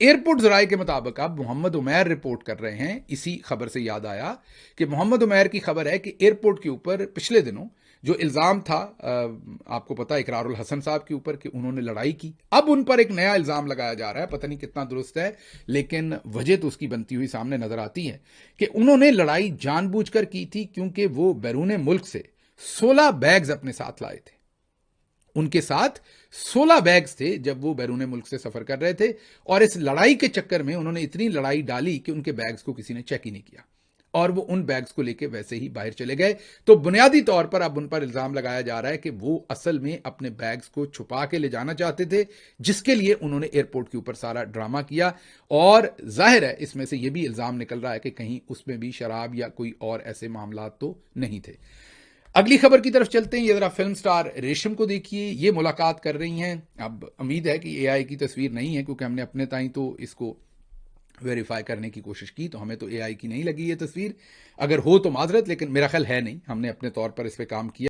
Airport ज़राए के मुताबिक अब मोहम्मद उमैर रिपोर्ट कर रहे हैं, इसी खबर से याद आया कि मोहम्मद उमैर की खबर है कि एयरपोर्ट के ऊपर पिछले दिनों जो इल्ज़ाम था, आपको पता है, इकरारुल हसन साहब के ऊपर कि उन्होंने लड़ाई की। अब उन पर एक नया इल्ज़ाम लगाया जा रहा है, पता नहीं कितना दुरुस्त है, लेकिन वजह तो उसकी बनती हुई सामने नजर आती है कि उन्होंने लड़ाई जानबूझकर की थी, क्योंकि वो बैरून मुल्क से 16 बैग्स अपने साथ लाए थे। उनके साथ 16 बैग्स थे जब वो बैरून मुल्क से सफर कर रहे थे, और इस लड़ाई के चक्कर में उन्होंने इतनी लड़ाई डाली कि उनके बैग्स को किसी ने चेक ही नहीं किया, और वो उन बैग्स को लेके वैसे ही बाहर चले गए। तो बुनियादी तौर पर अब उन पर इल्जाम लगाया जा रहा है कि वो असल में अपने बैग्स को छुपा के ले जाना चाहते थे, जिसके लिए उन्होंने एयरपोर्ट के ऊपर सारा ड्रामा किया। और जाहिर है इसमें से ये भी इल्जाम निकल रहा है कि कहीं उसमें भी शराब या कोई और ऐसे मामला तो नहीं थे। अगली खबर की तरफ चलते हैं। ये जरा फिल्म स्टार रेशम को देखिए, ये मुलाकात कर रही हैं। अब उम्मीद है कि एआई की तस्वीर नहीं है, क्योंकि हमने अपने ताई तो इसको वेरीफाई करने की कोशिश की, तो हमें तो एआई की नहीं लगी ये तस्वीर। अगर हो तो माजरत, लेकिन मेरा ख्याल है नहीं, हमने अपने तौर पर इस पर काम किया।